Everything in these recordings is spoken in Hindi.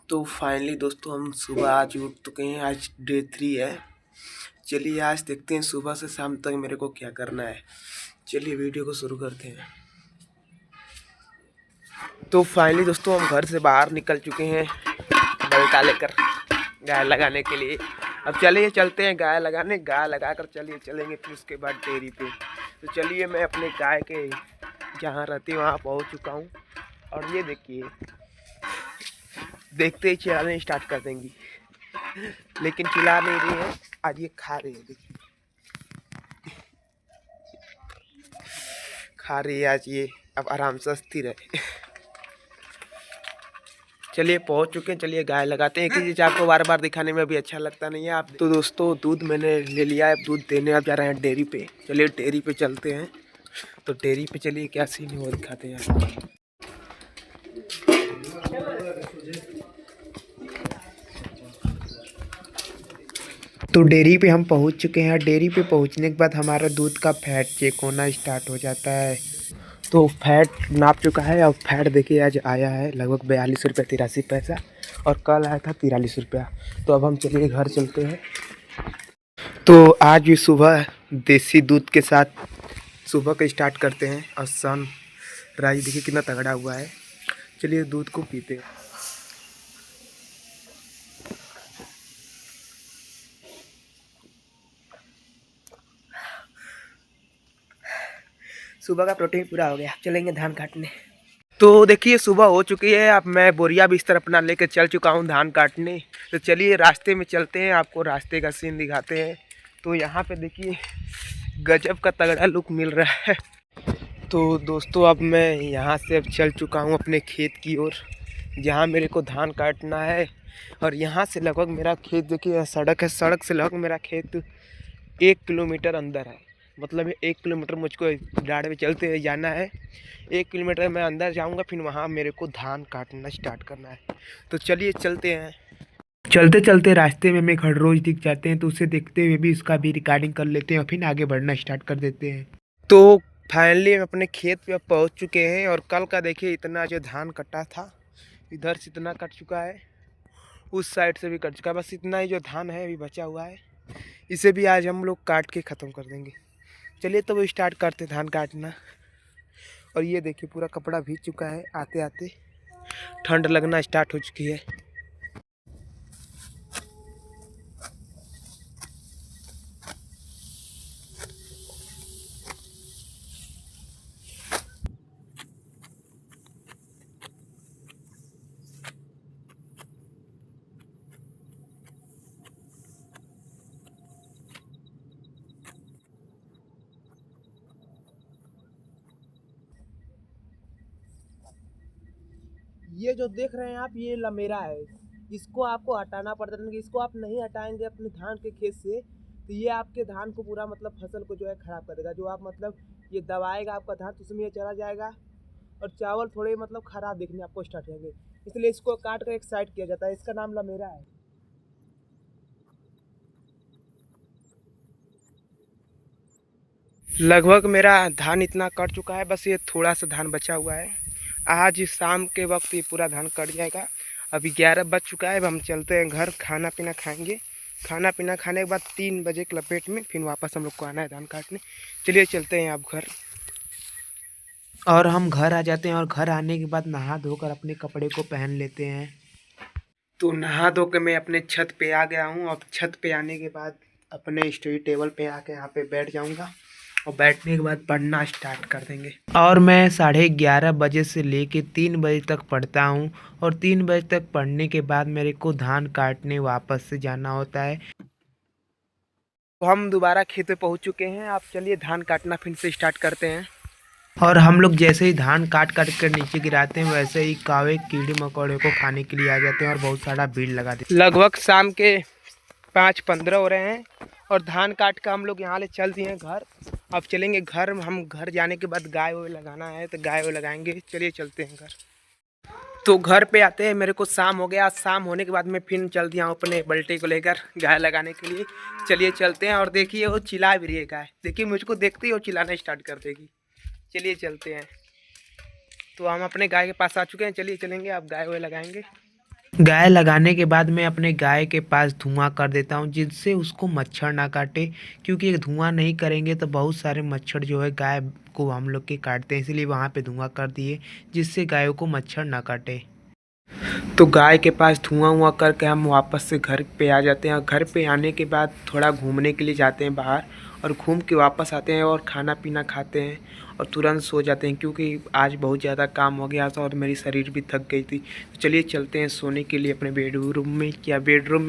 तो फाइनली दोस्तों हम सुबह आज उठ चुके हैं। आज डे 3 है। चलिए आज देखते हैं सुबह से शाम तक मेरे को क्या करना है। चलिए वीडियो को शुरू करते हैं। तो फाइनली दोस्तों हम घर से बाहर निकल चुके हैं बल्टा लेकर गाय लगाने के लिए। अब चलिए चलते हैं गाय लगाने। गाय लगाकर चलिए चलेंगे फिर उसके बाद डेयरी पे। तो चलिए मैं अपने गाय के जहाँ रहती है वहाँ पहुँच चुका हूँ। और ये देखिए देखते ही चिल्लाने स्टार्ट कर देंगी, लेकिन चिल्ला नहीं रही है। आज ये खा रही है, देखिए खा रही है आज ये। अब आराम से स्थिर है। चलिए पहुंच चुके हैं। चलिए गाय लगाते हैं। एक ही चीज़ आपको बार बार दिखाने में भी अच्छा लगता नहीं है। आप तो दोस्तों दूध मैंने ले लिया है। अब दूध देने आप जा रहे हैं डेयरी पे। चलिए डेयरी पे चलते हैं। तो डेयरी पे चलिए क्या सीन है वो दिखाते हैं आपको। तो डेयरी पे हम पहुंच चुके हैं। डेयरी पे पहुंचने के बाद हमारा दूध का फैट चेक होना स्टार्ट हो जाता है। तो फैट नाप चुका है। अब फैट देखिए आज आया है लगभग 42 रुपये 83 पैसा, और कल आया था 43 रुपया। तो अब हम चलिए घर चलते हैं। तो आज भी सुबह देसी दूध के साथ सुबह का स्टार्ट करते हैं। और सन राइस देखिए कितना तगड़ा हुआ है। चलिए दूध को पीते हैं। सुबह का प्रोटीन पूरा हो गया। चलेंगे धान काटने। तो देखिए सुबह हो चुकी है। अब मैं बोरिया बिस्तर अपना लेकर चल चुका हूँ धान काटने। तो चलिए रास्ते में चलते हैं, आपको रास्ते का सीन दिखाते हैं। तो यहाँ पे देखिए गजब का तगड़ा लुक मिल रहा है। तो दोस्तों अब मैं यहाँ से अब चल चुका हूँ अपने खेत की ओर, जहाँ मेरे को धान काटना है। और यहाँ से लगभग मेरा खेत देखिए सड़क है। सड़क से लगभग मेरा खेत 1 किलोमीटर अंदर है। मतलब 1 किलोमीटर मुझको गाड़ी में चलते हुए जाना है। 1 किलोमीटर मैं अंदर जाऊंगा, फिर वहाँ मेरे को धान काटना स्टार्ट करना है। तो चलिए चलते हैं। चलते चलते रास्ते में हमें खड़रोज दिख जाते हैं, तो उसे देखते हुए भी उसका भी रिकॉर्डिंग कर लेते हैं और फिर आगे बढ़ना स्टार्ट कर देते हैं। तो फाइनली हम अपने खेत पे पहुँच चुके हैं। और कल का देखिए इतना जो धान कटा था, इधर से इतना कट चुका है, उस साइड से भी कट चुका है। बस इतना ही जो धान है अभी बचा हुआ है। इसे भी आज हम लोग काट के ख़त्म कर देंगे। चलिए तो वो स्टार्ट करते धान काटना। और ये देखिए पूरा कपड़ा भीग चुका है। आते आते ठंड लगना स्टार्ट हो चुकी है। ये जो देख रहे हैं आप, ये लमेरा है। इसको आपको हटाना पड़ता है। इसको आप नहीं हटाएंगे अपने धान के खेत से, तो ये आपके धान को पूरा मतलब फसल को जो है ख़राब कर देगा। जो आप मतलब ये दबाएगा आपका धान, तो उसमें ये चला जाएगा और चावल थोड़े मतलब ख़राब दिखने आपको स्टार्ट होंगे। इसलिए इसको काट कर एक साइड किया जाता है। इसका नाम लमेरा है। लगभग मेरा धान इतना कट चुका है, बस ये थोड़ा सा धान बचा हुआ है। आज शाम के वक्त ये पूरा धान कट जाएगा। अभी 11 बज चुका है। अब हम चलते हैं घर, खाना पीना खाएंगे। खाना पीना खाने के बाद 3 बजे के लपेट में फिर वापस हम लोग को आना है धान काटने। चलिए चलते हैं आप घर। और हम घर आ जाते हैं और घर आने के बाद नहा धोकर अपने कपड़े को पहन लेते हैं। तो नहा धो के मैं अपने छत पे आ गया हूँ। अब छत पे आने के बाद अपने स्टडी टेबल पे आके यहाँ पे बैठ जाऊँगा और बैठने के बाद पढ़ना स्टार्ट कर देंगे। और मैं 11:30 बजे से लेके 3 बजे तक पढ़ता हूँ। और 3 बजे तक पढ़ने के बाद मेरे को धान काटने वापस से जाना होता है। तो हम दोबारा खेत पे पहुँच चुके हैं। आप चलिए धान काटना फिर से स्टार्ट करते हैं। और हम लोग जैसे ही धान काट काट कर नीचे गिराते हैं, वैसे ही कावे कीड़े मकोड़े को खाने के लिए आ जाते हैं और बहुत सारा भीड़ लगा देते हैं। लगभग शाम के 5:15 हो रहे हैं और धान काट कर हम लोग यहाँ ले चल दिए हैं घर। अब चलेंगे घर। हम घर जाने के बाद गाय वाय लगाना है, तो गाय वाय लगाएंगे। चलिए चलते हैं घर। तो घर पे आते हैं, मेरे को शाम हो गया। शाम होने के बाद मैं फिर चल दिया हूँ अपने बल्टे को लेकर गाय लगाने के लिए। चलिए चलते हैं। और देखिए वो चिल्ला भी रही है गाय। देखिए मुझको देखते ही वो चिल्लाना स्टार्ट कर देगी। चलिए चलते हैं। तो हम अपने गाय के पास आ चुके हैं। चलिए चलेंगे, अब गाय वाय लगाएंगे। गाय लगाने के बाद मैं अपने गाय के पास धुआं कर देता हूँ, जिससे उसको मच्छर ना काटे। क्योंकि धुआं नहीं करेंगे तो बहुत सारे मच्छर जो है गाय को हम लोग के काटते हैं, इसलिए वहाँ पे धुआं कर दिए, जिससे गायों को मच्छर ना काटे। तो गाय के पास धुआं हुआ करके हम वापस से घर पे आ जाते हैं, और घर पे आने के बाद थोड़ा घूमने के लिए जाते हैं बाहर, और घूम के वापस आते हैं और खाना पीना खाते हैं और तुरंत सो जाते हैं, क्योंकि आज बहुत ज़्यादा काम हो गया था और मेरी शरीर भी थक गई थी। तो चलिए चलते हैं सोने के लिए अपने बेडरूम में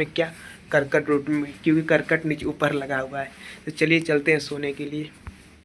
क्या, करकट रूम में, क्योंकि करकट नीचे ऊपर लगा हुआ है। तो चलिए चलते हैं सोने के लिए।